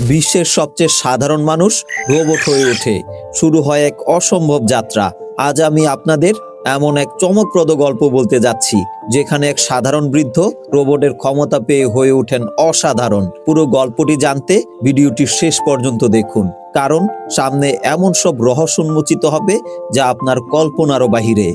বিশ্বের সবচেয়ে সাধারণ মানুষ রোবট হয়ে ওঠে। শুরু হয় এক অসম্ভব যাত্রা। আজ আমি আপনাদের এমন এক চমকপ্রদ গল্প বলতে যাচ্ছি, যেখানে এক সাধারণ বৃদ্ধ রোবটের ক্ষমতা পেয়ে হয়ে ওঠেন অসাধারণ। পুরো গল্পটি জানতে ভিডিওটি শেষ পর্যন্ত দেখুন, কারণ সামনে এমন সব রহস্য উন্মোচিত হবে যা আপনার কল্পনারও বাহিরে।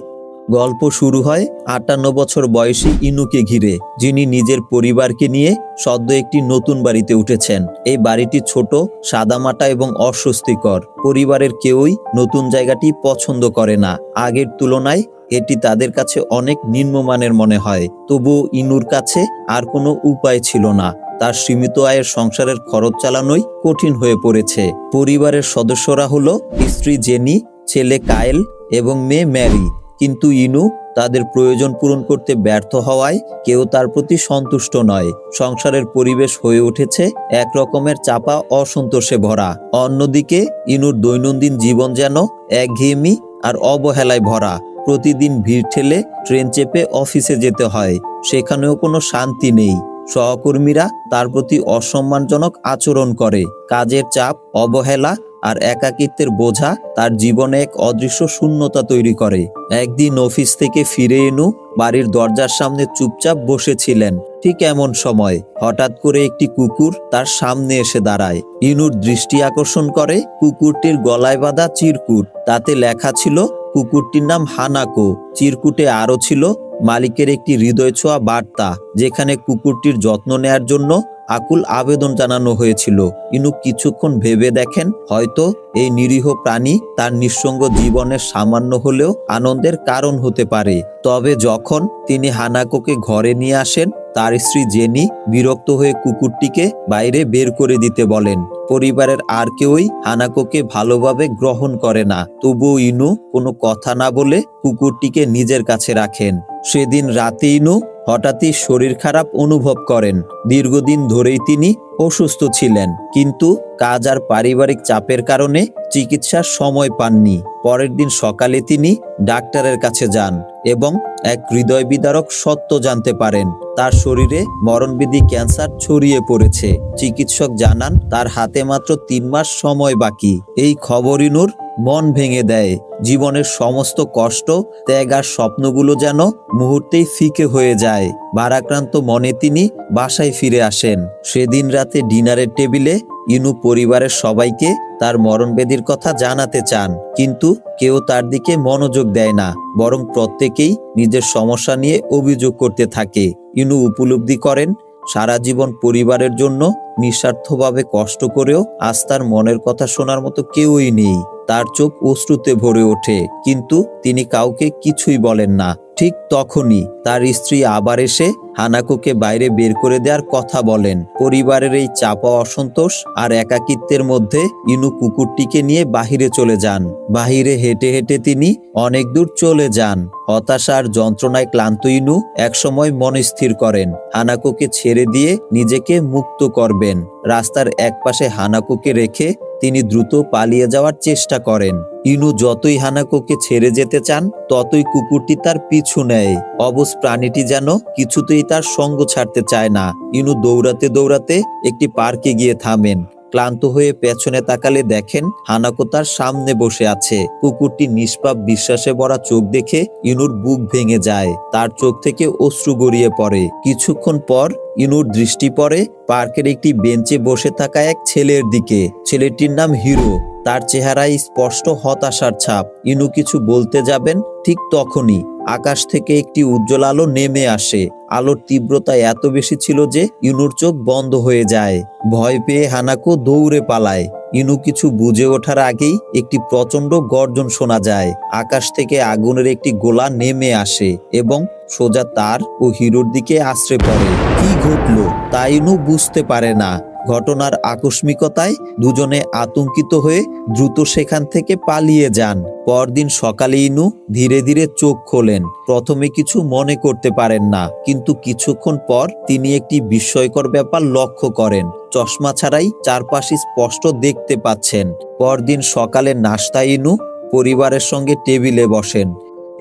গল্প শুরু হয় ৫৮ বছর বয়সী ইনুকে ঘিরে, যিনি নিজের পরিবারকে নিয়ে সদ্য একটি নতুন বাড়িতে উঠেছেন। এই বাড়িটি ছোট, সাদামাটা এবং অস্বস্তিকর। পরিবারের কেউই নতুন জায়গাটি পছন্দ করে না। আগের তুলনায় এটি তাদের কাছে অনেক নিম্নমানের মনে হয়। তবুও ইনুর কাছে আর কোনো উপায় ছিল না। তার সীমিত আয়ের সংসারের খরচ চালানোই কঠিন হয়ে পড়েছে। পরিবারের সদস্যরা হলো স্ত্রী জেনি, ছেলে কায়েল এবং মেয়ে ম্যারি। কিন্তু ইনু তাদের প্রয়োজন পূরণ করতে ব্যর্থ হওয়ায় কেউ তার প্রতি সন্তুষ্ট নয়। সংসারের পরিবেশ হয়ে উঠেছে এক রকমের চাপা অসন্তোষে ভরা। অন্যদিকে ইনুর দৈনন্দিন জীবন যেন একঘেয়েমি আর অবহেলায় ভরা। প্রতিদিন ভিড় ঠেলে ট্রেন চেপে অফিসে যেতে হয়, সেখানেও কোনো শান্তি নেই। সহকর্মীরা তার প্রতি অসম্মানজনক আচরণ করে। কাজের চাপ, অবহেলা আর একাকিত্বের বোঝা তার জীবনে এক অদৃশ্য শূন্যতা তৈরি করে। একদিন অফিস থেকে ফিরে ইনু বাড়ির দরজার সামনে চুপচাপ বসেছিলেন। ঠিক এমন সময় হঠাৎ করে একটি কুকুর তার সামনে এসে দাঁড়ায়। ইনুর দৃষ্টি আকর্ষণ করে কুকুরটির গলায় বাঁধা চিরকুট। তাতে লেখা ছিল কুকুরটির নাম হানাকো। চিরকুটে আরও ছিল মালিকের একটি হৃদয় ছোঁয়া বার্তা, যেখানে কুকুরটির যত্ন নেয়ার জন্য আকুল আবেদন জানানো হয়েছিল। ইনু কিছুক্ষণ ভেবে দেখেন, হয়তো এই নিরীহ প্রাণী তার নিঃসঙ্গ জীবনের সামান্য হলেও আনন্দের কারণ হতে পারে। তবে যখন তিনি হানাকোকে ঘরে নিয়ে আসেন, তার স্ত্রী জেনি বিরক্ত হয়ে কুকুরটিকে বাইরে বের করে দিতে বলেন। পরিবারের আর কেউই হানাকোকে ভালোভাবে গ্রহণ করে না। তবুও ইনু কোনো কথা না বলে কুকুরটিকে নিজের কাছে রাখেন। সেদিন রাতে ইনু হঠাৎই শরীর খারাপ অনুভব করেন। দীর্ঘদিন ধরেই তিনি অসুস্থ ছিলেন, কিন্তু কাজ আর পারিবারিক চাপের কারণে চিকিৎসার সময় পাননি। পরের দিন সকালে তিনি ডাক্তারের কাছে যান এবং এক হৃদয় বিদারক সত্য জানতে পারেন। তার শরীরে মরণবিধি ক্যান্সার ছড়িয়ে পড়েছে। চিকিৎসক জানান তার হাতে মাত্র ৩ মাস সময় বাকি। এই খবর ইনুর মন ভেঙে দেয়। জীবনের সমস্ত কষ্ট, ত্যাগ আর স্বপ্নগুলো যেন মুহূর্তেই ফিকে হয়ে যায়। ভারাক্রান্ত মনে তিনি বাসায় ফিরে আসেন। সেদিন রাতে ডিনারের টেবিলে ইনু পরিবারের সবাইকে তার মরণব্যাধির কথা জানাতে চান, কিন্তু কেউ তার দিকে মনোযোগ দেয় না, বরং প্রত্যেকেই নিজের সমস্যা নিয়ে অভিযোগ করতে থাকে। ইনু উপলব্ধি করেন, সারা জীবন পরিবারের জন্য নিঃস্বার্থভাবে কষ্ট করেও আজ তার মনের কথা শোনার মতো কেউই নেই। তার চোখ অশ্রুতে ভরে ওঠে, কিন্তু তিনি কাউকে কিছুই বলেন না। ঠিক তখনই তার স্ত্রী আবার এসে হানাকোকে বাইরে বের করে দেওয়ার কথা বলেন। পরিবারের এই চাপা অসন্তোষ আর একাকিত্বের মধ্যে ইনু কুকুরটিকে নিয়ে বাহিরে চলে যান। বাহিরে হেঁটে হেঁটে তিনি অনেক দূর চলে যান। হতাশা আর যন্ত্রণায় ক্লান্ত ইনু একসময় মন স্থির করেন, হানাকোকে ছেড়ে দিয়ে নিজেকে মুক্ত করবেন। রাস্তার একপাশে হানাকোকে রেখে তিনি দ্রুত পালিয়ে যাওয়ার চেষ্টা করেন। ইনু যতই হানাকোকে ছেড়ে যেতে চান, ততই কুকুরটি তার পিছু নেয়। অবুঝ প্রাণীটি যেন কিছুতেই তার সঙ্গ ছাড়তে চায় না। ইনু দৌড়াতে দৌড়াতে একটি পার্কে গিয়ে থামেন। ক্লান্ত হয়ে পেছনে তাকালে দেখেন হানাকো তার সামনে বসে আছে। কুকুরটি নিষ্পাপ বিশ্বাসে ভরা চোখ দেখে ইনুর বুক ভেঙে যায়। তার চোখ থেকে অশ্রু গড়িয়ে পড়ে। কিছুক্ষণ পর ইনুর দৃষ্টি পড়ে পার্কের একটি বেঞ্চে বসে থাকা এক ছেলের দিকে। ছেলেটির নাম হিরো। তার চেহারায় স্পষ্ট হতাশার ছাপ। ইনু কিছু বলতে যাবেন, ঠিক তখনই আকাশ থেকে একটি উজ্জ্বল আলো নেমে আসে। আলোর তীব্রতা এত বেশি ছিল যে ইনুর চোখ বন্ধ হয়ে যায়। ভয় পেয়ে হানাকো দৌড়ে পালায়। ইনু কিছু বুঝে ওঠার আগেই একটি প্রচন্ড গর্জন শোনা যায়। আকাশ থেকে আগুনের একটি গোলা নেমে আসে এবং সোজা তার ও হিরোর দিকে আছড়ে পড়ে। কি ঘটলো তা ইনু বুঝতে পারে না। ঘটনার আকস্মিকতায় দুজনে আতঙ্কিত হয়ে দ্রুত সেখান থেকে পালিয়ে যান। পরদিন সকালে ইনু ধীরে ধীরে চোখ খোলেন। প্রথমে কিছু মনে করতে পারেন না, কিন্তু কিছুক্ষণ পর তিনি একটি বিস্ময়কর ব্যাপার লক্ষ্য করেন। চশমা ছাড়াই চারপাশে স্পষ্ট দেখতে পাচ্ছেন। পরদিন সকালে নাস্তায় ইনু পরিবারের সঙ্গে টেবিলে বসেন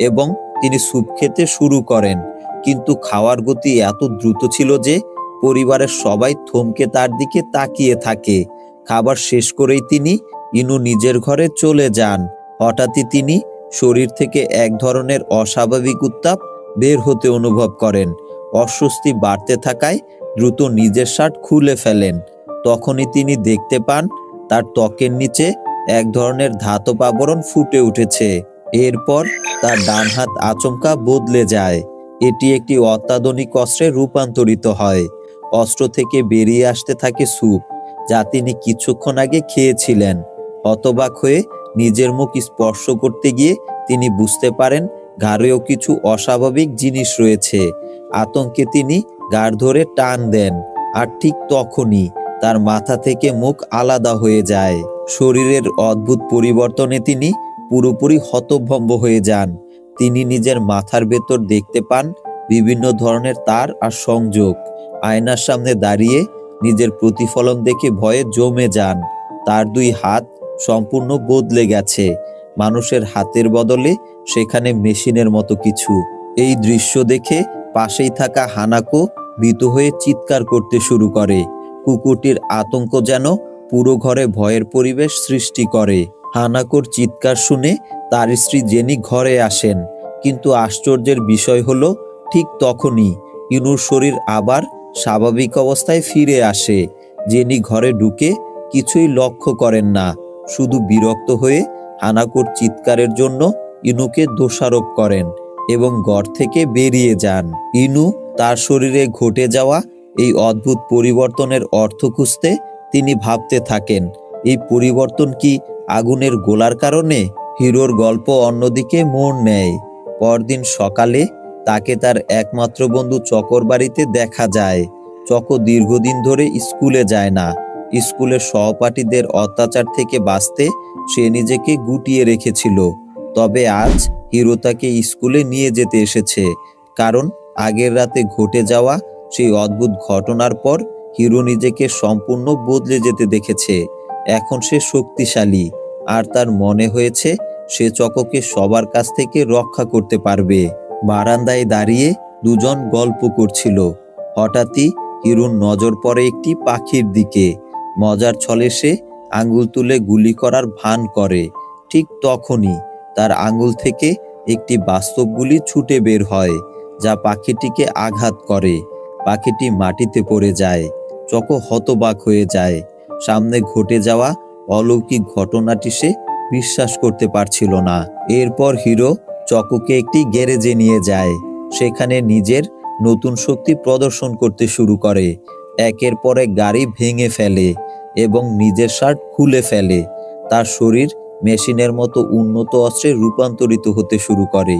এবং তিনি স্যুপ খেতে শুরু করেন। কিন্তু খাওয়ার গতি এত দ্রুত ছিল যে পরিবারের সবাই থমকে তার দিকে তাকিয়ে থাকে। খাবার শেষ করেই ইনু নিজের ঘরে চলে যান। হঠাৎই তিনি শরীর থেকে এক ধরনের অস্বাভাবিক উত্তাপ বের হতে অনুভব করেন। অস্বস্তি বাড়তে থাকায় দ্রুত নিজের শার্ট খুলে ফেলেন। তখনই তিনি দেখতে পান তার ত্বকের নিচে এক ধরনের ধাতব আবরণ ফুটে উঠেছে। এরপর তার ডান হাত আচমকা বদলে যায়। এটি একটি অত্যাধুনিক অস্ত্রে রূপান্তরিত হয়। অস্ত্র থেকে বেরিয়ে আসতে থাকে স্যুপ, যা তিনি কিছুক্ষণ আগে খেয়েছিলেন। হতবাক হয়ে নিজের মুখ স্পর্শ করতে গিয়ে তিনি বুঝতে পারেন ঘাড়েও কিছু অস্বাভাবিক জিনিস রয়েছে। আতঙ্কে তিনি ঘাড় ধরে টান দেন, আর ঠিক তখনই তার মাথা থেকে মুখ আলাদা হয়ে যায়। শরীরের অদ্ভুত পরিবর্তনে তিনি পুরোপুরি হতভম্ব হয়ে যান। তিনি নিজের মাথার ভেতর দেখতে পান বিভিন্ন ধরনের তার আর সংযোগ। আয়নার সামনে দাঁড়িয়ে নিজের প্রতিফলন দেখে ভয়ে জমে যান। তার দুই হাত সম্পূর্ণ বদলে গেছে, মানুষের হাতের বদলে সেখানে মেশিনের মতো কিছু। এই দৃশ্য দেখে পাশেই থাকা হানাকো ভীত হয়ে চিৎকার করতে শুরু করে। কুকুরটির আতঙ্ক যেন পুরো ঘরে ভয়ের পরিবেশ সৃষ্টি করে। হানাকোর চিৎকার শুনে তার স্ত্রী জেনি ঘরে আসেন, কিন্তু আশ্চর্যের বিষয় হলো ঠিক তখনই ইনুর শরীর আবার স্বাভাবিক অবস্থায় ফিরে আসে। জেনি ঘরে ঢুকে কিছুই লক্ষ্য করেন না, শুধু বিরক্ত হয়ে হানাকোর চিৎকারের জন্য ইনুকে দোষারোপ করেন এবং ঘর থেকে বেরিয়ে যান। ইনু তার শরীরে ঘটে যাওয়া এই অদ্ভুত পরিবর্তনের অর্থ খুঁজতে তিনি ভাবতে থাকেন, এই পরিবর্তন কি আগুনের গোলার কারণে? হিরোর গল্প অন্যদিকে মোড় নেয়। পরদিন সকালে তাকে তার একমাত্র বন্ধু চকোর বাড়িতে দেখা যায়। চকো দীর্ঘদিন ধরে স্কুলে যায় না। স্কুলের সহপাঠীদের অত্যাচার থেকে বাঁচতে সে নিজেকে গুটিয়ে রেখেছিল। তবে আজ হিরো তাকে স্কুলে নিয়ে যেতে এসেছে, কারণ আগের রাতে ঘটে যাওয়া সেই অদ্ভুত ঘটনার পর হিরো নিজেকে সম্পূর্ণ বদলে যেতে দেখেছে। এখন সে শক্তিশালী, আর তার মনে হয়েছে সে চকোকে সবার কাছ থেকে রক্ষা করতে পারবে। বারান্দায় দাঁড়িয়ে দুজন গল্প করছিল। হঠাৎই হিরোর নজর পড়ে একটি পাখির দিকে। মজার ছলে সে আঙ্গুল তুলে গুলি করার ভান করে। ঠিক তখনই তার আঙ্গুল থেকে একটি বাস্তব গুলি ছুটে বের হয়, যা পাখিটিকে আঘাত করে। পাখিটি মাটিতে পড়ে যায়। চকো হতবাক হয়ে যায়। সামনে ঘটে যাওয়া অলৌকিক ঘটনাটি সে বিশ্বাস করতে পারছিল না। এরপর হিরো চকোকে একটি গ্যারেজে নিয়ে যায়। সেখানে নিজের নতুন শক্তি প্রদর্শন করতে শুরু করে। একের পর এক গাড়ি ভেঙে ফেলে এবং নিজের শার্ট খুলে ফেলে। তার শরীর মেশিনের মতো উন্নত অস্ত্রে রূপান্তরিত হতে শুরু করে।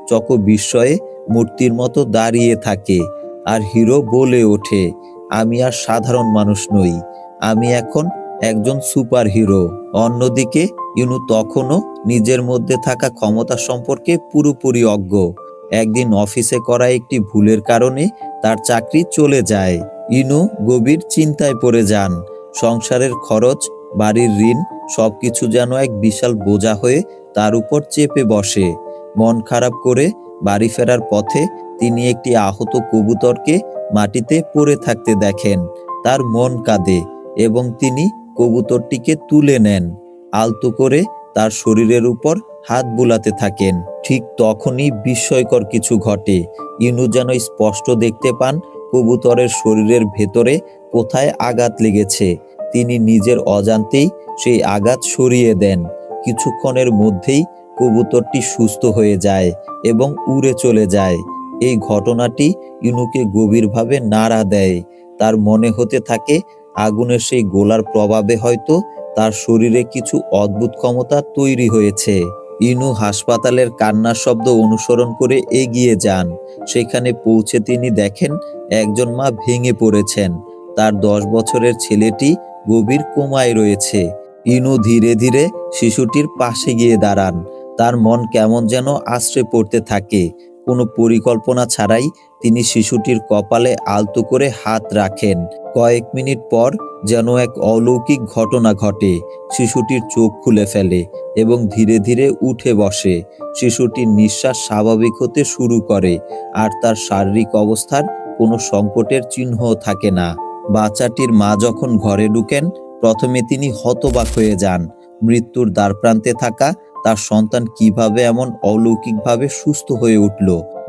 চকো বিস্ময়ে মূর্তির মতো দাঁড়িয়ে থাকে, আর হিরো বলে ওঠে, আমি আর সাধারণ মানুষ নই, আমি এখন একজন সুপার হিরো। অন্যদিকে ইনু তখনও নিজের মধ্যে থাকা ক্ষমতা সম্পর্কে পুরোপুরি অজ্ঞ। একদিন অফিসে করা একটি ভুলের কারণে তার চাকরি চলে যায়। ইনু গভীর চিন্তায় পড়ে যান। সংসারের খরচ, বাড়ির ঋণ সবকিছু যেন এক বিশাল বোঝা হয়ে তার উপর চেপে বসে। মন খারাপ করে বাড়ি ফেরার পথে তিনি একটি আহত কবুতরকে মাটিতে পড়ে থাকতে দেখেন। তার মন কাঁদে এবং তিনি কবুতরটিকে তুলে নেন। আলতো করে তার শরীরের উপর হাত বুলাতে থাকেন। ঠিক তখনই বিস্ময়কর কিছু ঘটে। ইনু যেন স্পষ্ট দেখতে পান কবুতরের শরীরের ভেতরে কোথায় আঘাত লেগেছে। তিনি নিজের অজান্তেই সেই আঘাত সরিয়ে দেন। কিছুক্ষণের মধ্যেই কবুতরটি সুস্থ হয়ে যায় এবং উড়ে চলে যায়। এই ঘটনাটি ইনুকে গভীরভাবে নাড়া দেয়। তার মনে হতে থাকে আগুনের সেই গোলার প্রভাবে হয়তো তার শরীরে কিছু অদ্ভুত ক্ষমতা তৈরি হয়েছে। ইনু হাসপাতালের কান্নার শব্দ অনুসরণ করে এগিয়ে যান। সেখানে পৌঁছে তিনি দেখেন একজন মা ভেঙে পড়েছেন। তার 10 বছরের ছেলেটি গভীর কোমায় রয়েছে। ইনু ধীরে ধীরে শিশুটির পাশে গিয়ে দাঁড়ান। তার মন কেমন যেন আশ্রে পড়তে থাকে। কোনো পরিকল্পনা ছাড়াই তিনি শিশুটির কপালে আলতো করে হাত রাখেন। কয়েক মিনিট পর যেন এক অলৌকিক ঘটনা ঘটে। শিশুটির চোখ খুলে ফেলে এবং ধীরে ধীরে উঠে বসে। শিশুটির নিঃশ্বাস স্বাভাবিক হতে শুরু করে, আর তার শারীরিক অবস্থার কোনো সংকটের চিহ্ন থাকে না। বাচ্চাটির মা যখন ঘরে ঢুকেন প্রথমে তিনি হতবাক হয়ে যান। মৃত্যুর দ্বারপ্রান্তে থাকা তার সন্তান কিভাবে এমন অলৌকিকভাবে সুস্থ হয়ে উঠল।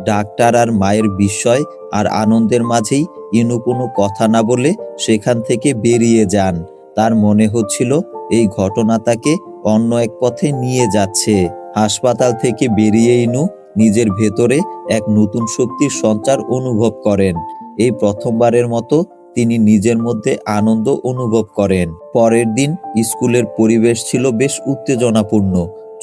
ডাক্তার আর মায়ের বিস্ময় আর আনন্দের মাঝেই ইনু কোনো কথা না বলে সেখান থেকে বেরিয়ে যান। তার মনে হচ্ছিল এই ঘটনা তাকে অন্য এক পথে নিয়ে যাচ্ছে। হাসপাতাল থেকে বেরিয়ে ইনু নিজের ভেতরে এক নতুন শক্তির সঞ্চার অনুভব করেন। এই প্রথমবারের মতো তিনি নিজের মধ্যে আনন্দ অনুভব করেন। পরের দিন স্কুলের পরিবেশ ছিল বেশ উত্তেজনাপূর্ণ।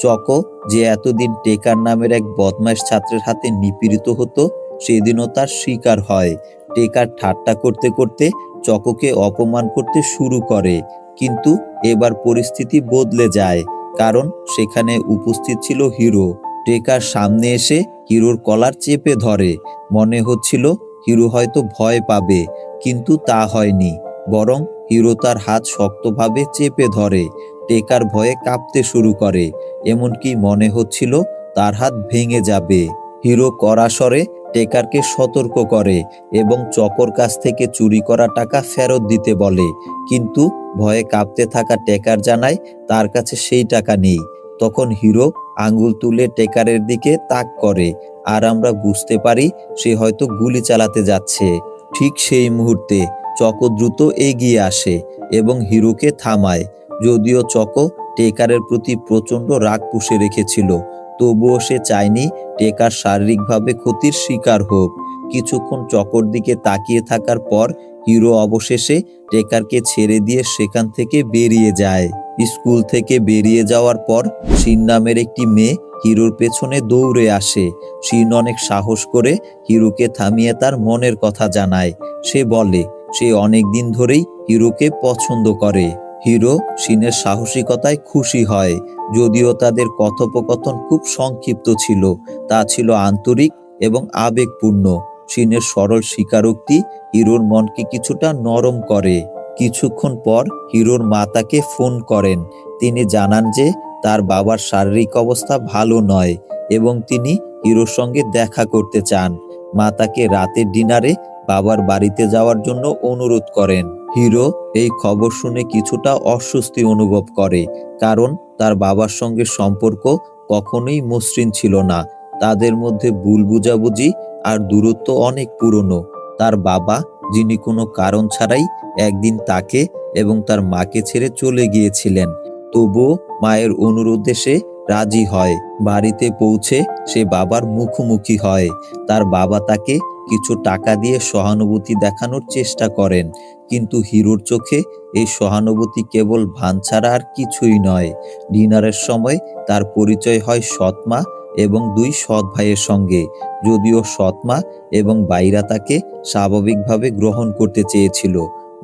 চকো, যে এতদিন টেকার নামের এক বদমাইশ ছাত্রের হাতে নিপীড়িত হতো, সেদিনও তার শিকার হয়। টেকার ঠাট্টা করতে করতে চকোকে অপমান করতে শুরু করে, কিন্তু এবার পরিস্থিতি বদলে যায়, কারণ সেখানে উপস্থিত ছিল হিরো। টেকার সামনে এসে হিরোর কলার চেপে ধরে। মনে হচ্ছিল হিরো হয়তো ভয় পাবে, কিন্তু তা হয়নি। বরং হিরো তার হাত শক্তভাবে চেপে ধরে। টেকার ভয়ে কাঁপতে শুরু করে, এমনকি মনে হচ্ছিল তার হাত ভেঙে যাবে। হিরো কড়া স্বরে টেকারকে সতর্ক করে এবং চকোর কাছ থেকে চুরি করা টাকা ফেরত দিতে বলে, কিন্তু ভয়ে কাঁপতে থাকা টেকার জানায় তার কাছে সেই টাকা নেই। তখন হিরো আঙ্গুল তুলে টেকারের দিকে তাক করে, আর আমরা বুঝতে পারি সে হয়তো গুলি চালাতে যাচ্ছে। ঠিক সেই মুহূর্তে চকো দ্রুত এগিয়ে আসে এবং হিরোকে থামায়। যদিও চকো টেকারের প্রতি প্রচণ্ড রাগ পুষে রেখেছিল, তবুও সে চায়নি টেকার শারীরিকভাবে ক্ষতির শিকার হোক। কিছুক্ষণ চকোর দিকে তাকিয়ে থাকার পর হিরো অবশেষে টেকারকে ছেড়ে দিয়ে সেখান থেকে বেরিয়ে যায়। স্কুল থেকে বেরিয়ে যাওয়ার পর শিন নামের একটি মেয়ে হিরোর পেছনে দৌড়ে আসে। শিন অনেক সাহস করে হিরোকে থামিয়ে তার মনের কথা জানায়। সে বলে সে অনেক দিন ধরেই হিরোকে পছন্দ করে। হিরো শিনের সাহসিকতায় খুশি হয়। যদিও তাদের কথোপকথন খুব সংক্ষিপ্ত ছিল, তা ছিল আন্তরিক এবং আবেগপূর্ণ। শিনের সরল স্বীকারোক্তি হিরোর মনকে কিছুটা নরম করে। কিছুক্ষণ পর হিরোর মা তাকে ফোন করেন। তিনি জানান যে তার বাবার শারীরিক অবস্থা ভালো নয় এবং তিনি হিরোর সঙ্গে দেখা করতে চান। মা তাকে রাতের ডিনারে বাবার বাড়িতে যাওয়ার জন্য অনুরোধ করেন। হিরো এই খবর শুনে কিছুটা অস্বস্তি অনুভব করে, কারণ তার বাবার সঙ্গে সম্পর্ক কখনোই মসৃণ ছিল না। তাদের মধ্যে ভুল বুঝাবুঝি আর দূরত্ব অনেক পুরনো। তার বাবা, যিনি কোনো কারণ ছাড়াই একদিন তাকে এবং তার মাকে ছেড়ে চলে গিয়েছিলেন, তবুও মায়ের অনুরোধে সে রাজি হয়। বাড়িতে পৌঁছে সে বাবার মুখোমুখি হয়। তার বাবা তাকে কিছু টাকা দিয়ে সহানুভূতি দেখানোর চেষ্টা করেন, কিন্তু হিরোর চোখে এই সহানুভূতি কেবল ভান ছাড়া আর কিছুই নয়। ডিনারের সময় তার পরিচয় হয় সৎমা এবং দুই সৎ ভাইয়ের সঙ্গে। যদিও সৎমা এবং ভাইরা তাকে স্বাভাবিকভাবে গ্রহণ করতে চেয়েছিল,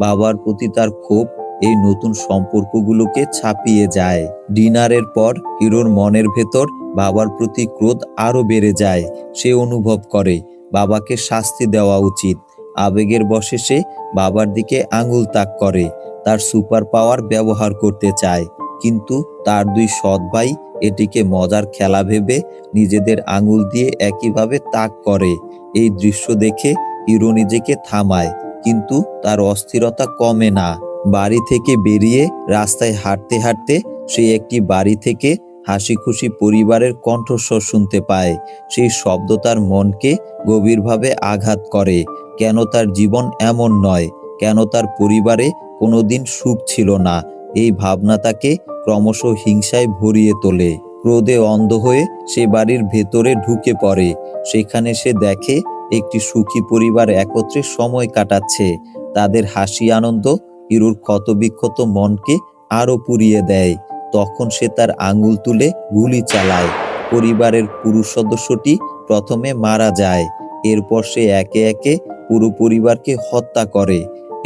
বাবার প্রতি তার ক্ষোভ এই নতুন সম্পর্কগুলোকে ছাপিয়ে যায়। ডিনারের পর হিরোর মনের ভেতর বাবার প্রতি ক্রোধ আরো বেড়ে যায়। সে অনুভব করে বাবাকে শাস্তি দেওয়া উচিত। আবেগের বশে সে বাবার দিকে আঙুল তাক করে, তার সুপার পাওয়ার ব্যবহার করতে চায়, কিন্তু তার দুই সৎ ভাই এটিকে মজার খেলা ভেবে নিজেদের আঙুল দিয়ে একইভাবে তাক করে। এই দৃশ্য দেখে হিরো নিজেকে থামায়, কিন্তু তার অস্থিরতা কমে না। বাড়ি থেকে বেরিয়ে রাস্তায় হাঁটতে হাঁটতে সে একটি বাড়ি থেকে হাসি খুশি পরিবারের কণ্ঠস্বর শুনতে পায়। সেই শব্দ তার মনকে গভীরভাবে আঘাত করে। কেন তার জীবন এমন নয়? কেন তার পরিবারে কোনোদিন সুখ ছিল না? এই ভাবনা তাকে ক্রমশ হিংসায় ভরিয়ে তোলে। ক্রোধে অন্ধ হয়ে সে বাড়ির ভেতরে ঢুকে পড়ে। সেখানে সে দেখে একটি সুখী পরিবার একত্রে সময় কাটাচ্ছে। তাদের হাসি আনন্দ হিরোর ক্ষতবিক্ষত মনকে আরো পুড়িয়ে দেয়। তখন সে তার আঙুল তুলে গুলি চালায়। পরিবারের পুরুষ সদস্যটি প্রথমে মারা যায়। এরপর সে একে একে পুরো পরিবারকে হত্যা করে।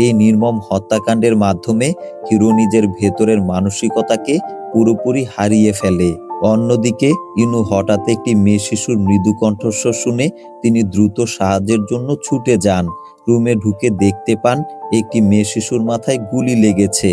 এই নির্মম হত্যাকাণ্ডের মাধ্যমে হিরো নিজের ভেতরের মানসিকতাকে পুরোপুরি হারিয়ে ফেলে। অন্যদিকে ইনু হঠাৎ একটি মেয়ে শিশুর মৃদু কণ্ঠস্বর শুনে তিনি দ্রুত সাহায্যের জন্য ছুটে যান। রুমে ঢুকে দেখতে পান একটি মেয়ে শিশুর মাথায় গুলি লেগেছে,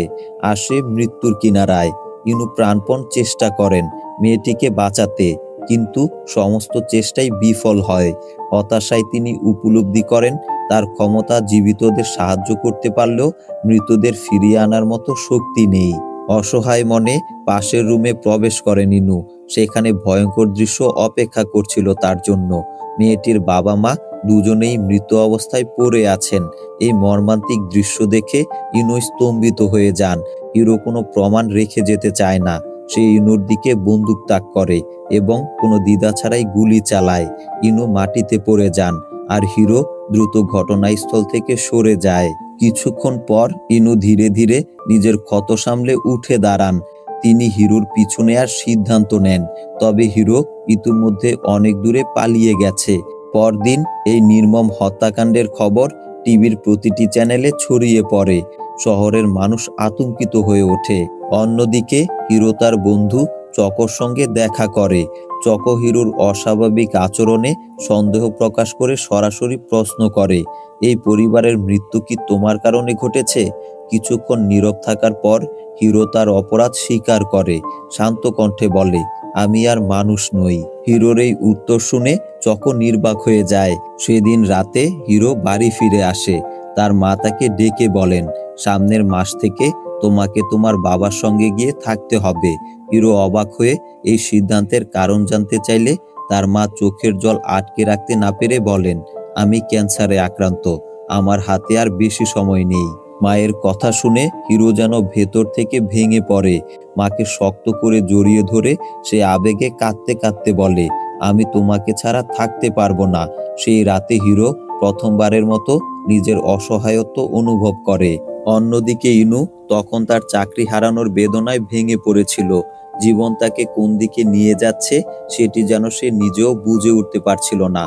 আর সে মৃত্যুর কিনারায়। ইনু প্রাণপণ চেষ্টা করেন মেয়েটিকে বাঁচাতে, কিন্তু সমস্ত চেষ্টাই বিফল হয়। হতাশায় তিনি উপলব্ধি করেন তার ক্ষমতা জীবিতদের সাহায্য করতে পারলেও মৃতদের ফিরিয়ে আনার মতো শক্তি নেই। অসহায় মনে পাশের রুমে প্রবেশ করেন ইনু। সেখানে ভয়ঙ্কর দৃশ্য অপেক্ষা করছিল তার জন্য। মেয়েটির বাবা মা দুজনেই মৃত অবস্থায় পড়ে আছেন। এই মর্মান্তিক দৃশ্য দেখে ইনু স্তম্ভিত হয়ে যান। হিরো কোনো প্রমাণ রেখে যেতে চায় না। সে ইনুর দিকে বন্দুক তাক করে এবং কোনো দ্বিধা ছাড়াই গুলি চালায়। ইনু মাটিতে পড়ে যান আর হিরো দ্রুত ঘটনাস্থল থেকে সরে যায়। কিছুক্ষণ পর ইনু ধীরে ধীরে নিজের ক্ষত সামলে উঠে দাঁড়ান। তিনি হিরোর পিছু নেয়ার সিদ্ধান্ত নেন, তবে হিরো ইতিমধ্যে অনেক দূরে পালিয়ে গেছে। পরদিন এই নির্মম হত্যাকাণ্ডের খবর টিভির প্রতিটি চ্যানেলে ছড়িয়ে পড়ে। শহরের মানুষ আতঙ্কিত হয়ে ওঠে। অন্যদিকে হিরো তার বন্ধু চকোর সঙ্গে দেখা করে। চকো হিরোর অস্বাভাবিক আচরণে সন্দেহ প্রকাশ করে সরাসরি প্রশ্ন করে, এই পরিবারের মৃত্যু কি তোমার কারণে ঘটেছে? কিছুক্ষণ নীরব থাকার পর হিরো তার অপরাধ স্বীকার করে। শান্ত কণ্ঠে বলে, আমি আর মানুষ নই। হিরোর এই উত্তর শুনে চকো নির্বাক হয়ে যায়। সেদিন রাতে হিরো বাড়ি ফিরে আসে। তার মা তাকে ডেকে বলেন, সামনের মাস থেকে তোমাকে তোমার বাবার সঙ্গে গিয়ে থাকতে হবে। হিরো অবাক হয়ে এই সিদ্ধান্তের কারণ জানতে চাইলে তার মা চোখের জল আটকে রাখতে না পেরে বলেন, আমি ক্যান্সারে আক্রান্ত, আমার হাতে আর বেশি সময় নেই। মায়ের কথা শুনে হিরো যেন ভেতর থেকে ভেঙে পড়ে। মাকে শক্ত করে জড়িয়ে ধরে সে আবেগে কাঁদতে কাঁদতে বলে, আমি তোমাকে ছাড়া থাকতে পারবো না। সেই রাতে হিরো প্রথমবারের মতো নিজের অসহায়ত্ব অনুভব করে। অন্যদিকে ইনু তখন তার চাকরি হারানোর বেদনায় ভেঙে পড়েছিল। জীবন তাকে কোন দিকে নিয়ে যাচ্ছে সেটি যেন সে নিজেও বুঝে উঠতে পারছিল না।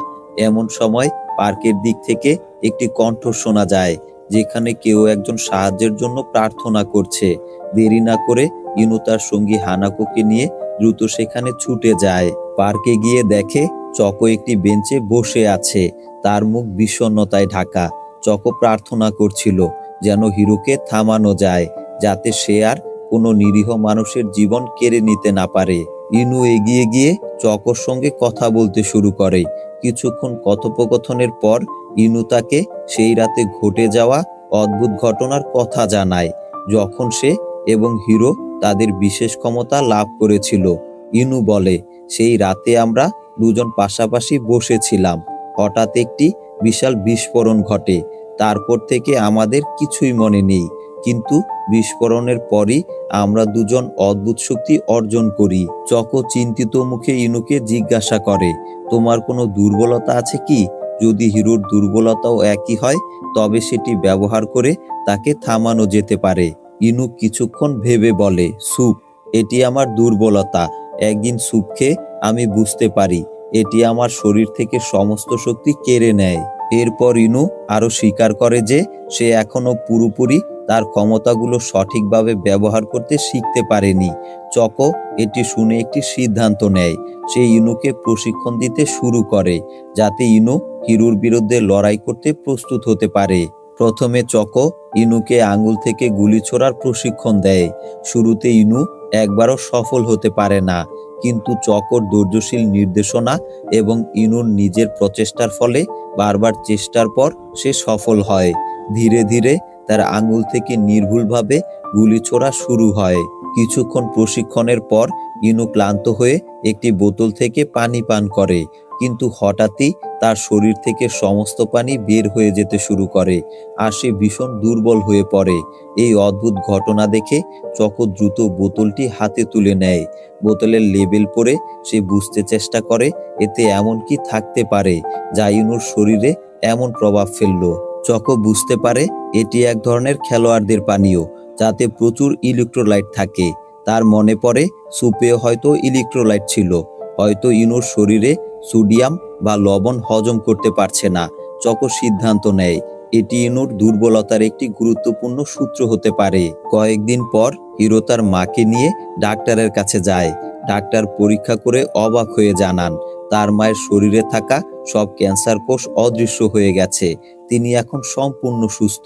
এমন সময় পার্কের দিক থেকে একটি কণ্ঠ শোনা যায়, যেখানে কেউ একজন সাহায্যের জন্য প্রার্থনা করছে। দেরি না করে ইনু তার সঙ্গী হানাকোকে নিয়ে দ্রুত সেখানে ছুটে যায়। পার্কে গিয়ে দেখে চকো একটি বেঞ্চে বসে আছে, তার মুখ বিষণ্ণতায় ঢাকা। চকো প্রার্থনা করছিল যেন হিরোকে থামানো যায়, যাতে সে আর কোনো নিরীহ মানুষের জীবন কেড়ে নিতে না পারে। ইনু এগিয়ে গিয়ে চকোর সঙ্গে কথা বলতে শুরু করে। কিছুক্ষণ কথোপকথনের পর ইনু তাকে সেই রাতে ঘটে যাওয়া অদ্ভুত ঘটনার কথা জানায়, যখন সে এবং হিরো তাদের বিশেষ ক্ষমতা লাভ করেছিল। ইনু বলে, সেই রাতে আমরা দুজন পাশাপাশি বসেছিলাম। হঠাৎ একটি বিশাল বিস্ফোরণ ঘটে। তারপর থেকে আমাদের কিছুই মনে নেই, কিন্তু বিস্ফোরণের পরই আমরা দুজন অদ্ভুত শক্তি অর্জন করি। চকো চিন্তিত মুখে ইনুকে জিজ্ঞাসা করে, তোমার কোনো দুর্বলতা আছে কি? যদি হিরোর দুর্বলতাও একই হয়, তবে সেটি ব্যবহার করে তাকে থামানো যেতে পারে। ইনু কিছুক্ষণ ভেবে বলে, স্যুপ, এটি আমার দুর্বলতা। একদিন স্যুপ খেয়ে আমি বুঝতে পারি এটি আমার শরীর থেকে সমস্ত শক্তি কেড়ে নেয়। এরপর ইনু আরো স্বীকার করে যে সে এখনো পুরোপুরি তার ক্ষমতাগুলো সঠিকভাবে ব্যবহার করতে শিখতে পারেনি। চকো এটি শুনে একটি সিদ্ধান্ত নেয়। সে ইনুকে প্রশিক্ষণ দিতে শুরু করে, যাতে ইনু হিরোর বিরুদ্ধে লড়াই করতে প্রস্তুত হতে পারে। প্রথমে চকো ইনুকে আঙ্গুল থেকে গুলি ছোড়ার প্রশিক্ষণ দেয়। শুরুতে ইনু একবারও সফল হতে পারে না, কিন্তু চকোর ধৈর্যশীল নির্দেশনা এবং ইনুর নিজের প্রচেষ্টার ফলে বারবার চেষ্টার পর সে সফল হয়। ধীরে ধীরে তার আঙ্গুল থেকে নির্ভুলভাবে গুলি ছোড়া শুরু হয়। কিছুক্ষণ প্রশিক্ষণের পর ইনু ক্লান্ত হয়ে একটি বোতল থেকে পানি পান করে, কিন্তু হঠাৎই তার শরীর থেকে সমস্ত পানি বের হয়ে যেতে শুরু করে আর সে ভীষণ দুর্বল হয়ে পড়ে। এই অদ্ভুত ঘটনা দেখে চকো দ্রুত বোতলটি হাতে তুলে নেয়। বোতলের লেবেল পড়ে সে বুঝতে চেষ্টা করে এতে এমন কি থাকতে পারে যা ইনুর শরীরে এমন প্রভাব ফেললো। চকো বুঝতে পারে এটি এক ধরনের খেলোয়াড়দের পানীয়, যাতে প্রচুর ইলেকট্রোলাইট থাকে। তার মনে পড়ে সুপেও হয়তো ইলেকট্রোলাইট ছিল। হয়তো ইনুর শরীরে সোডিয়াম বা লবণ হজম করতে পারছে না। চকো সিদ্ধান্ত নেয় এটি ইনুর দুর্বলতার একটি গুরুত্বপূর্ণ সূত্র হতে পারে। কয়েকদিন পর হিরো তার মাকে নিয়ে ডাক্তারের কাছে যায়। ডাক্তার পরীক্ষা করে অবাক হয়ে জানান তার মায়ের শরীরে থাকা সব ক্যান্সার কোষ অদৃশ্য হয়ে গেছে। তিনি এখন সম্পূর্ণ সুস্থ।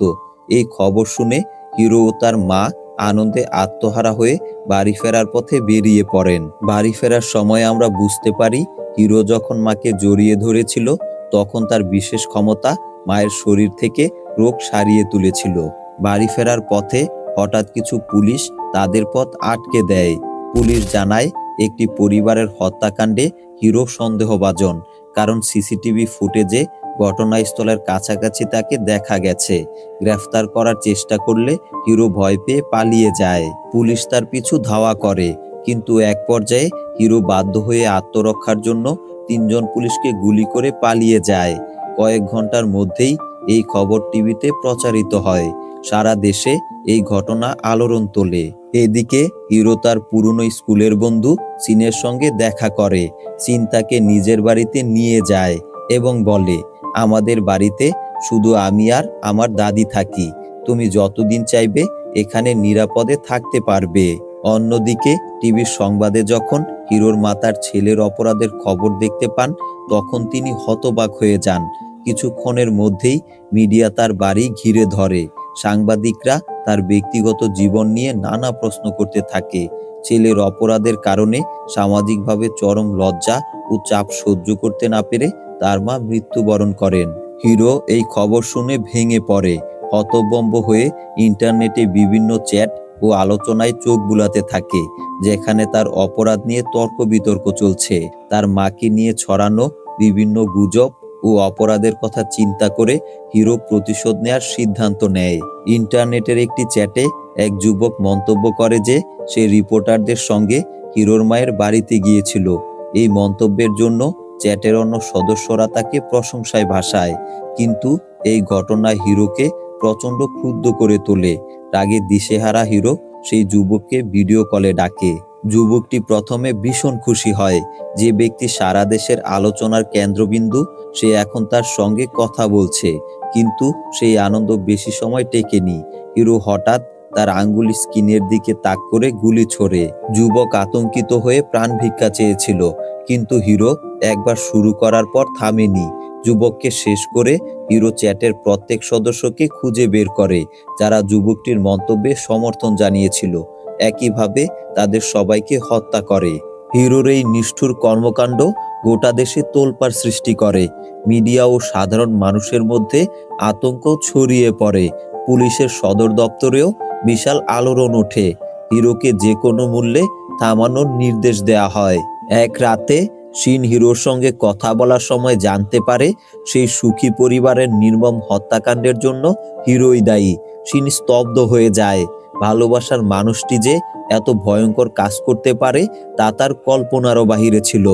এই খবর শুনে হিরো ও তার মা আনন্দে আত্মহারা হয়ে বাড়ি ফেরার পথে বেরিয়ে পড়েন। বাড়ি ফেরার সময় আমরা বুঝতে পারি হিরো যখন মাকে জড়িয়ে ধরেছিল তখন তার বিশেষ ক্ষমতা মায়ের শরীর থেকে রোগ সারিয়ে তুলেছিল। বাড়ি ফেরার পথে হঠাৎ কিছু পুলিশ তাদের পথ আটকে দেয়। পুলিশ জানায় একটি পরিবারের হত্যাকাণ্ডে হিরো সন্দেহভাজন, কারণ সিসিটিভি ফুটেজে ঘটনাস্থলের কাছাকাছি তাকে দেখা গেছে। গ্রেফতার করার চেষ্টা করলে হিরো ভয় পেয়ে পালিয়ে যায়। পুলিশ তার পিছু ধাওয়া করে, কিন্তু এক পর্যায়ে হিরো বাধ্য হয়ে আত্মরক্ষার জন্য 3 জন পুলিশকে গুলি করে পালিয়ে যায়। কয়েক ঘন্টার মধ্যেই এই খবর টিভিতে প্রচারিত হয়। সারা দেশে এই ঘটনা আলোড়ন তোলে। এদিকে হিরো তার পুরনো স্কুলের বন্ধু সিনের সঙ্গে দেখা করে। সিন তাকে নিজের বাড়িতে নিয়ে যায় এবং বলে, আমাদের বাড়িতে শুধু আমি আর আমার দাদি থাকি, তুমি যতদিন চাইবে এখানে নিরাপদে থাকতে পারবে। অন্যদিকে টিভির সংবাদে যখন হিরোর মাতার ছেলের অপরাধের খবর দেখতে পান, তখন তিনি হতবাক হয়ে যান। কিছুক্ষণের মধ্যেই মিডিয়া তার বাড়ি ঘিরে ধরে। সাংবাদিকরা তার ব্যক্তিগত জীবন নিয়ে নানা প্রশ্ন করতে থাকে। ছেলের অপরাধের কারণে সামাজিকভাবে চরম লজ্জা ও চাপ সহ্য করতে না পেরে তার মা মৃত্যুবরণ করেন। হিরো এই খবর শুনে ভেঙে পড়ে। হতভম্ব হয়ে ইন্টারনেটে বিভিন্ন চ্যাট ও আলোচনায় চোখ বুলাতে থাকে, যেখানে তার অপরাধ নিয়ে তর্ক বিতর্ক চলছে। তার মাকে নিয়ে ছড়ানো বিভিন্ন গুজব ও অপরাধের কথা চিন্তা করে হিরো প্রতিশোধ নেয়ার সিদ্ধান্ত নেয়। ইন্টারনেটের একটি চ্যাটে এক যুবক মন্তব্য করে যে সে রিপোর্টারদের সঙ্গে হিরোর মায়ের বাড়িতে গিয়েছিল। এই মন্তব্যের জন্য চ্যাটের অন্য সদস্যরা তাকে প্রশংসায় ভাসায়, কিন্তু এই ঘটনায় হিরোকে প্রচণ্ড ক্ষুব্ধ করে তোলে। রাগে দিশেহারা হিরো সেই যুবককে ভিডিও কলে ডাকে। যুবকটি প্রথমে ভীষণ খুশি হয়। যে ব্যক্তি সারা দেশের আলোচনার কেন্দ্রবিন্দু, সে এখন তার সঙ্গে কথা বলছে। কিন্তু সেই আনন্দ বেশি সময় টেকেনি। হিরো হঠাৎ তার আঙ্গুল স্কিনের দিকে তাক করে গুলি ছোড়ে। যুবক আতঙ্কিত হয়ে প্রাণ ভিক্ষা চেয়েছিল, কিন্তু হিরো একবার শুরু করার পর থামেনি। যুবককে শেষ করে হিরো চ্যাটের প্রত্যেক সদস্যকে খুঁজে বের করে, যারা যুবকটির মন্তব্যে সমর্থন জানিয়েছিল। একইভাবে তাদের সবাইকে হত্যা করে। হিরোর এই নিষ্ঠুর কর্মকাণ্ড গোটা দেশে তোলপাড় সৃষ্টি করে। মিডিয়া ও সাধারণ মানুষের মধ্যে আতঙ্ক ছড়িয়ে পড়ে। পুলিশের সদর দপ্তরেও বিশাল আলোড়ন ওঠে। হিরোকে যে কোনো মূল্যে থামানোর নির্দেশ দেয়া হয়। এক রাতে শিন হিরোর সঙ্গে কথা বলার সময় জানতে পারে সেই সুখী পরিবারের নির্মম হত্যাকাণ্ডের জন্য হিরোই দায়ী। শিন স্তব্ধ হয়ে যায়। ভালোবাসার মানুষটি যে এত ভয়ঙ্কর কাজ করতে পারে তা তার কল্পনারও বাহিরে ছিল।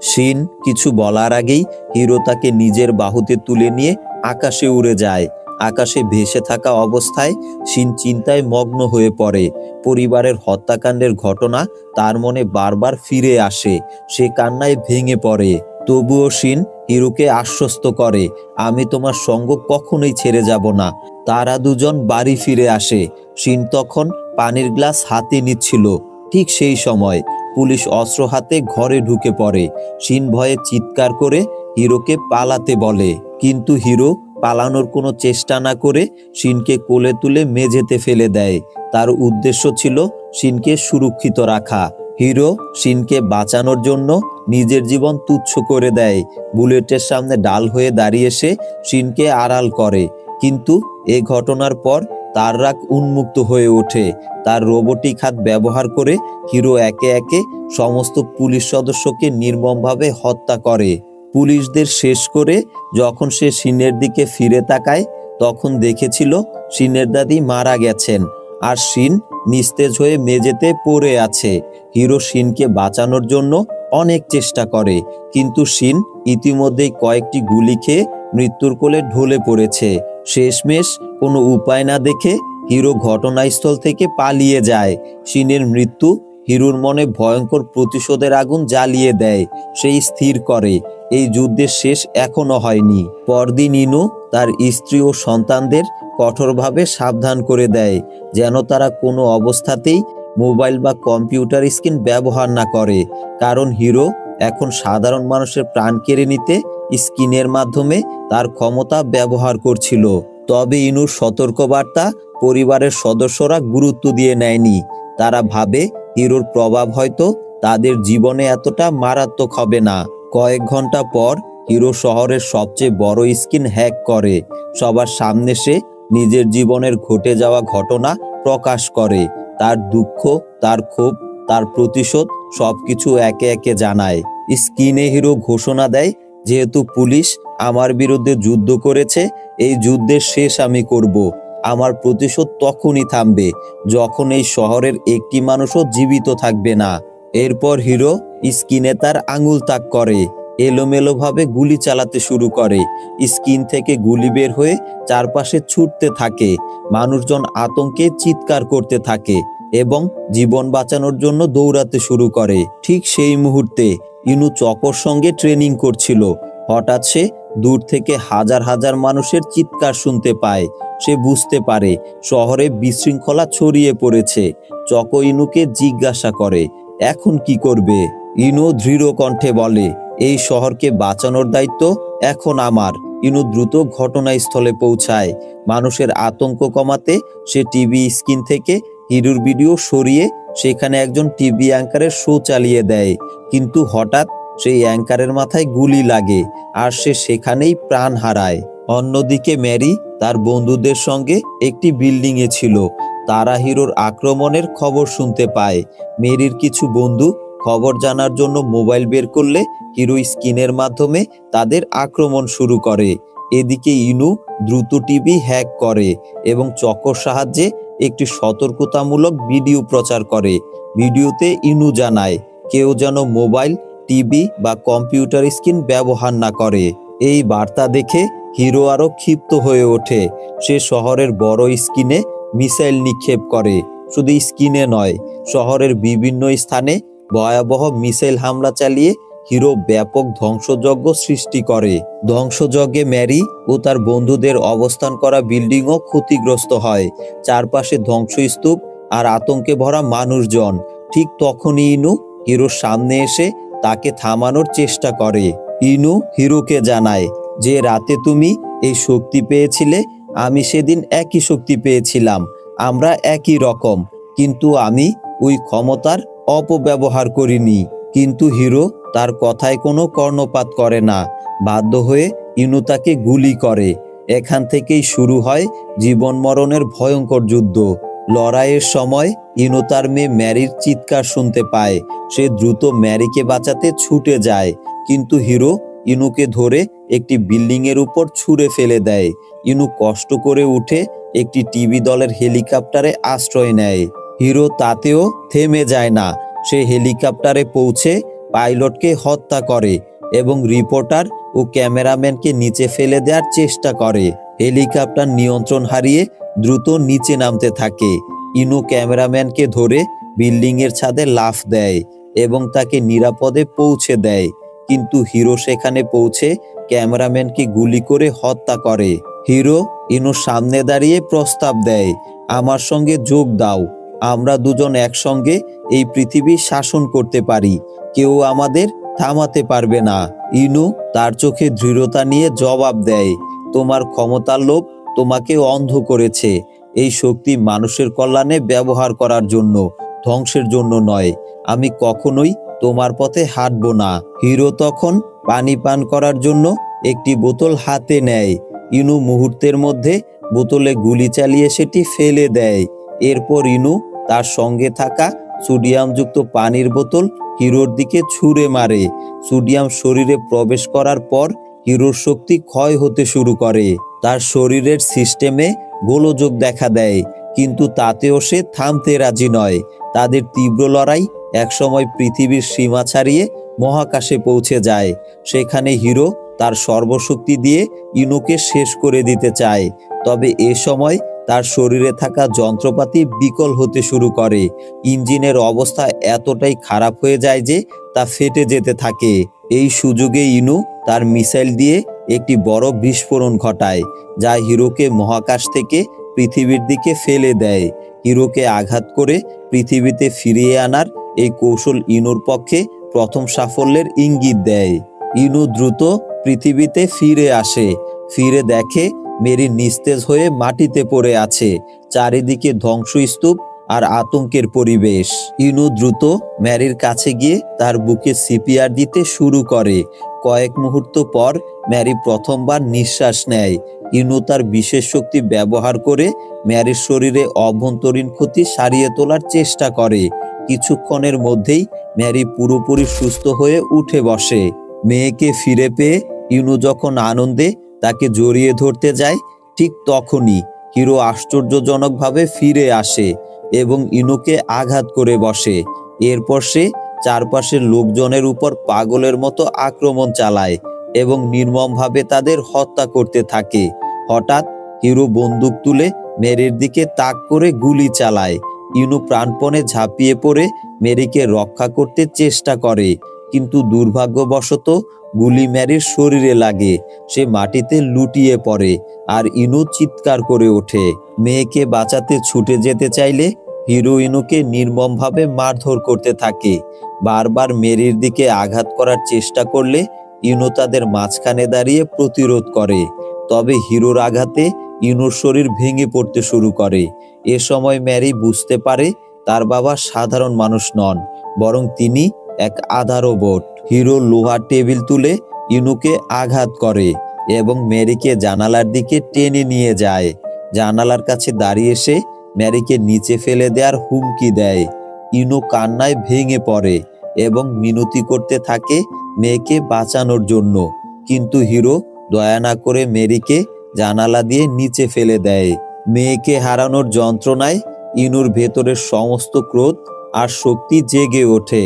শিন কিছু বলার আগেই হিরো তাকে নিজের বাহুতে তুলে নিয়ে আকাশে উড়ে যায়। আকাশে ভেসে থাকা অবস্থায় শিন চিন্তায় মগ্ন হয়ে পড়ে। পরিবারের হত্যাকাণ্ডের ঘটনা তার মনে বারবার ফিরে আসে। সে কান্নায় ভেঙে পড়ে। তবুও শিন হিরোকে আশ্বস্ত করে, আমি তোমার সঙ্গ কখনোই ছেড়ে যাব না। তারা দুজন বাড়ি ফিরে আসে। শিন তখন পানির গ্লাস হাতে নিচ্ছিল। ঠিক সেই সময় পুলিশ অস্ত্র হাতে ঘরে ঢুকে পড়ে। শিন ভয়ে চিৎকার করে হিরোকে পালাতে বলে, কিন্তু হিরো পালানোর কোনো চেষ্টা না করে শিনকে কোলে তুলে মেঝেতে ফেলে দেয়। তার উদ্দেশ্য ছিল শিনকে সুরক্ষিত রাখা। হিরো শিনকে বাঁচানোর জন্য নিজের জীবন তুচ্ছ করে দেয়। বুলেটের সামনে ডাল হয়ে দাঁড়িয়ে সে শিনকে আড়াল করে, কিন্তু এ ঘটনার পর তার রাগ উন্মুক্ত হয়ে ওঠে। তার রোবোটিক হাত ব্যবহার করে হিরো একে একে সমস্ত পুলিশ সদস্যকে নির্মমভাবে হত্যা করে। পুলিশদের শেষ করে যখন সে শিনের দিকে ফিরে তাকায়, তখন দেখেছিল শিনের দাদি মারা গেছেন, আর শিন নিস্তেজ হয়ে মেঝেতে পড়ে আছে। হিরো শিনকে বাঁচানোর জন্য অনেক চেষ্টা করে, কিন্তু শিন ইতিমধ্যেই কয়েকটি গুলি খেয়ে মৃত্যুর কোলে ঢলে পড়েছে। শেষমেশ কোনো উপায় না দেখে হিরো ঘটনাস্থল থেকে পালিয়ে যায়। শিনের মৃত্যু হিরোর মনে ভয়ঙ্কর প্রতিশোধের আগুন জ্বালিয়ে দেয়। সেই স্থির করে এই যুদ্ধের শেষ এখনো হয়নি। পরদিন ইনু তার স্ত্রী ও সন্তানদের কঠোরভাবে সাবধান করে দেয়, যেন তারা কোনো অবস্থাতেই মোবাইল বা কম্পিউটার স্ক্রিন ব্যবহার না করে, কারণ হিরো এখন সাধারণ মানুষের প্রাণ কেড়ে নিতে স্ক্রিনের মাধ্যমে তার ক্ষমতা ব্যবহার করছিল। তবে ইনুর সতর্কবার্তা পরিবারের সদস্যরা গুরুত্ব দিয়ে নেয়নি। তারা ভাবে হিরোর প্রভাব হয়তো তাদের জীবনে এতটা মারাত্মক হবে না। কয়েক ঘন্টা পর হিরো শহরের সবচেয়ে বড় স্ক্রিন হ্যাক করে। সবার সামনে সে নিজের জীবনের ঘটে যাওয়া ঘটনা প্রকাশ করে। তার দুঃখ, তার ক্ষোভ, তার প্রতিশোধ সবকিছু একে একে জানায়। স্ক্রিনে হিরো ঘোষণা দেয়, যেহেতু পুলিশ আমার বিরুদ্ধে যুদ্ধ করেছে, এই যুদ্ধের শেষ আমি করব। আমার প্রতিশোধ তখনই থামবে যখন এই শহরের একটি মানুষও জীবিত থাকবে না। এরপর হিরো স্ক্রিনে তার আঙুল তাক করে, এলোমেলোভাবে গুলি চালাতে শুরু করে। স্ক্রিন থেকে গুলি বের হয়ে চারপাশে ছুটতে থাকে। মানুষজন আতঙ্কে চিৎকার করতে থাকে এবং জীবন বাঁচানোর জন্য দৌড়াতে শুরু করে। ঠিক সেই মুহূর্তে ইনু চকোর সঙ্গে ট্রেনিং করছিল। হঠাৎ সে দূর থেকে হাজার হাজার মানুষের চিৎকার শুনতে পায়। সে বুঝতে পারে শহরে বিশৃঙ্খলা ছড়িয়ে পড়েছে। চকো ইনুকে জিজ্ঞাসা করে, এখন কি করবে? ইনু দৃঢ় কণ্ঠে বলে, এই শহরকে বাঁচানোর দায়িত্ব এখন আমার। ইনু দ্রুত ঘটনাস্থলে পৌঁছায়। মানুষের আতঙ্ক কমাতে সে টিভি স্ক্রিন থেকে হিরোর ভিডিও সরিয়ে সেখানে একজন টিভি অ্যাঙ্কারের শো চালিয়ে দেয়। কিন্তু হঠাৎ সেই অ্যাঙ্কারের মাথায় গুলি লাগে আর সে সেখানেই প্রাণ হারায়। অন্যদিকে ম্যারি তার বন্ধুদের সঙ্গে একটি বিল্ডিংয়ে ছিল। তারা হিরোর আক্রমণের খবর শুনতে পায়। মেরির কিছু বন্ধু খবর জানার জন্য মোবাইল বের করলে হিরো স্ক্রিনের মাধ্যমে তাদের আক্রমণ শুরু করে। এদিকে ইনু দ্রুত টিভি হ্যাক করে এবং চকোর সাহায্যে একটি সতর্কতামূলক ভিডিও প্রচার করে। ভিডিওতে ইনু জানায়, কেউ যেন মোবাইল, টিভি বা কম্পিউটার স্ক্রিন ব্যবহার না করে। এই বার্তা দেখে হিরো আরো ক্ষিপ্ত হয়ে ওঠে। সে শহরের বড় স্ক্রিনে মিসাইল নিক্ষেপ করে। শুধু স্ক্রিনে নয়, শহরের বিভিন্ন স্থানে ভয়াবহ মিসাইল হামলা চালিয়ে হিরো ব্যাপক ধ্বংসযজ্ঞ সৃষ্টি করে। ধ্বংসযজ্ঞে ম্যারি ও তার বন্ধুদের অবস্থান করা বিল্ডিংও ক্ষতিগ্রস্ত হয়। চারপাশে ধ্বংসস্তূপ আর আতঙ্কে ভরা মানুষজন। ঠিক তখনই ইনু হিরোর সামনে এসে তাকে থামানোর চেষ্টা করে। ইনু হিরোকে জানায়, যে রাতে তুমি এই শক্তি পেয়েছিলে, আমি সেদিন একই শক্তি পেয়েছিলাম। আমরা একই রকম, কিন্তু আমি ওই ক্ষমতার অপব্যবহার করিনি। কিন্তু হিরো তার কথায় কোনো কর্ণপাত করে না। বাধ্য হয়ে ইনু তাকে গুলি করে। এখান থেকেই শুরু হয় জীবন মরণের ভয়ঙ্কর যুদ্ধ। লড়াইয়ের সময় ইনু তার মেয়ে ম্যারির চিৎকার শুনতে পায়। সে দ্রুত ম্যারিকে বাঁচাতে ছুটে যায়, কিন্তু হিরো ইনুকে ধরে একটি বিল্ডিং এর উপর ছুঁড়ে ফেলে দেয়। ইনু কষ্ট করে উঠে একটি টিভি দলের হেলিকপ্টারে আশ্রয় নেয়। হিরো তাতেও থেমে যায় না। সে হেলিকপ্টারে পৌঁছে পাইলটকে হত্যা করে এবং রিপোর্টার ও ক্যামেরাম্যানকে নিচে ফেলে দেওয়ার চেষ্টা করে। হেলিকপ্টার নিয়ন্ত্রণ হারিয়ে দ্রুত নিচে নামতে থাকে। ইনু ক্যামেরাম্যানকে ধরে বিল্ডিং এর ছাদে লাফ দেয় এবং তাকে নিরাপদে পৌঁছে দেয়। কিন্তু হিরো সেখানে পৌঁছে ক্যামেরাম্যানকে গুলি করে হত্যা করে। হিরো ইনুর সামনে দাঁড়িয়ে প্রস্তাব দেয়, আমার সঙ্গে যোগ দাও। আমরা দুজন একসঙ্গে এই পৃথিবী শাসন করতে পারি। কেউ আমাদের থামাতে পারবে না। ইনু তার চোখে দৃঢ়তা নিয়ে জবাব দেয়, তোমার ক্ষমতার লোভ তোমাকে অন্ধ করেছে। এই শক্তি মানুষের কল্যাণে ব্যবহার করার জন্য, ধ্বংসের জন্য নয়। আমি কখনোই তোমার পথে হাঁটবো না। হিরো তখন পানি পান করার জন্য একটি বোতল হাতে নেয়। ইনু মুহূর্তের মধ্যে বোতলে গুলি চালিয়ে সেটি ফেলে দেয়। এরপর ইনু তার সঙ্গে থাকা সোডিয়ামযুক্ত পানির বোতল হিরোর দিকে ছুঁড়ে মারে। সোডিয়াম শরীরে প্রবেশ করার পর হিরোর শক্তি ক্ষয় হতে শুরু করে। তার শরীরের সিস্টেমে গোলযোগ দেখা দেয়, কিন্তু তাতেও সে থামতে রাজি নয়। তাদের তীব্র লড়াই একসময় পৃথিবীর সীমা ছাড়িয়ে মহাকাশে পৌঁছে যায়। সেখানে হিরো তার সর্বশক্তি দিয়ে ইনুকে শেষ করে দিতে চায়। তবে এ সময় তার শরীরে থাকা যন্ত্রপাতি বিকল হতে শুরু করে। ইঞ্জিনের অবস্থা এতটাই খারাপ হয়ে যায় যে তা ফেটে যেতে থাকে। এই সুযোগে ইনু তার মিসাইল দিয়ে একটি বড় বিস্ফোরণ ঘটায়, যা হিরোকে মহাকাশ থেকে পৃথিবীর দিকে ফেলে দেয়। হিরোকে আঘাত করে পৃথিবীতে ফিরিয়ে আনার এই কৌশল ইনুর পক্ষে প্রথম সাফল্যের ইঙ্গিত দেয়। ইনু দ্রুত পৃথিবীতে ফিরে আসে। ফিরে দেখে মেরি নিস্তেজ হয়ে মাটিতে পড়ে আছে। চারিদিকে ধ্বংসস্তূপ আর আতঙ্কের পরিবেশ। ইনু দ্রুত ম্যারির কাছে গিয়ে তার বুকে সিপিআর দিতে শুরু করে, কয়েক মুহূর্ত পর ম্যারি প্রথমবার নিঃশ্বাস নেয়। ইনু তার বিশেষ শক্তি ব্যবহার করে ম্যারির শরীরে অভ্যন্তরীণ ক্ষতি সারিয়ে তোলার চেষ্টা করে। কিছুক্ষণের মধ্যেই ম্যারি পুরোপুরি সুস্থ হয়ে উঠে বসে। মেয়েকে ফিরে পেয়ে ইনু যখন আনন্দে তাকে জড়িয়ে ধরতে যায়, ঠিক তখনই হিরো আশ্চর্যজনকভাবে ফিরে আসে এবং ইনুকে আঘাত করে বসে। এরপর সে চারপাশের লোকজনের উপর পাগলের মতো আক্রমণ চালায় এবং নির্মমভাবে তাদের হত্যা করতে থাকে। হঠাৎ হিরো বন্দুক তুলে মেরির দিকে তাক করে গুলি চালায়। ইনু প্রাণপণে ঝাঁপিয়ে পড়ে মেরিকে রক্ষা করতে চেষ্টা করে, কিন্তু দুর্ভাগ্যবশত গুলি ম্যারির শরীরে লাগে। সে মাটিতে লুটিয়ে পড়ে আর ইনু চিৎকার করে ওঠে। মেয়েকে বাঁচাতে ছুটে যেতে চাইলে হিরো ইনুকে নির্মমভাবে মারধর করতে থাকে। বারবার মেরির দিকে আঘাত করার চেষ্টা করলে ইনু তাদের মাঝখানে দাঁড়িয়ে প্রতিরোধ করে। তবে হিরোর আঘাতে ইনুর শরীর ভেঙে পড়তে শুরু করে। এ সময় ম্যারি বুঝতে পারে তার বাবা সাধারণ মানুষ নন, বরং তিনি এক আধা রোবট। হিরো লোহার টেবিল তুলে ইনুকে আঘাত করে এবং ম্যারিকে জানালার দিকে টেনে নিয়ে যায়। জানালার কাছে দাঁড়িয়ে সে ম্যারিকে নিচে ফেলে দেওয়ার হুমকি দেয়। ইনু কান্নায় ভেঙে পড়ে এবং মিনতি করতে থাকে মেয়েকে বাঁচানোর জন্য, কিন্তু হিরো দয়া না করে মেরিকে জানালা দিয়ে নিচে ফেলে দেয়। মেয়েকে হারানোর যন্ত্রণায় ইনুর ভেতরের সমস্ত ক্রোধ আর শক্তি জেগে ওঠে।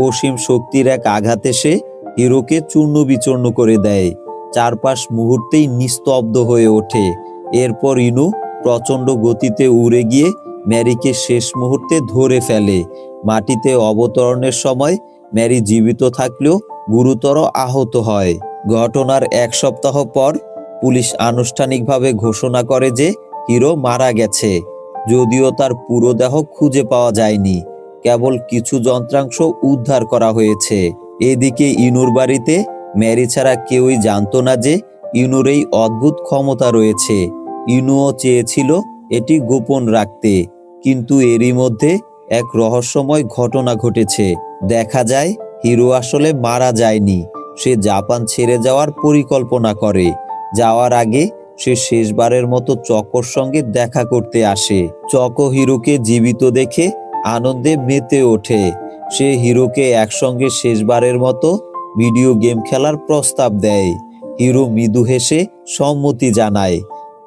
অসীম শক্তির এক আঘাতে সে হিরোকে চূর্ণ বিচূর্ণ করে দেয়। চারপাশ মুহূর্তেই নিস্তব্ধ হয়ে ওঠে। এরপর ইনু প্রচণ্ড গতিতে উড়ে গিয়ে ম্যারিকে শেষ মুহূর্তে ধরে ফেলে। মাটিতে অবতরণের সময় ম্যারি জীবিত থাকলেও গুরুতর আহত হয়। ঘটনার এক সপ্তাহ পর পুলিশ আনুষ্ঠানিকভাবে ঘোষণা করে যে হিরো মারা গেছে, যদিও তার পুরো দেহ খুঁজে পাওয়া যায়নি, কেবল কিছু যন্ত্রাংশ উদ্ধার করা হয়েছে। এদিকে ইনুর বাড়িতে ম্যারি ছাড়া কেউই জানতো না যে ইনুর এই অদ্ভুত ক্ষমতা রয়েছে। ইনুও চেয়েছিল এটি গোপন রাখতে, কিন্তু এরই মধ্যে এক রহস্যময় ঘটনা ঘটেছে। দেখা যায় হিরো আসলে মারা যায়নি, সে জাপান ছেড়ে যাওয়ার পরিকল্পনা করে। যাওয়ার আগে সে শেষবারের মতো চকোর সঙ্গে দেখা করতে আসে। চকো হিরোকে জীবিত দেখে আনন্দে মেতে ওঠে। সে হিরোকে একসঙ্গে শেষবারের মতো ভিডিও গেম খেলার প্রস্তাব দেয়। হিরো মৃদু হেসে সম্মতি জানায়।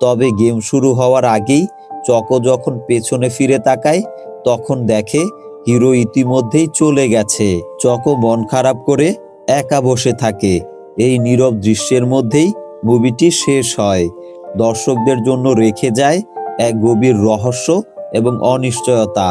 তবে গেম শুরু হওয়ার আগেই চকো যখন পেছনে ফিরে তাকায়, তখন দেখে হিরো ইতিমধ্যেই চলে গেছে। চকো মন খারাপ করে একা বসে থাকে। এই নীরব দৃশ্যের মধ্যেই মুভিটি শেষ হয়। দর্শকদের জন্য রেখে যায় এক গভীর রহস্য এবং অনিশ্চয়তা।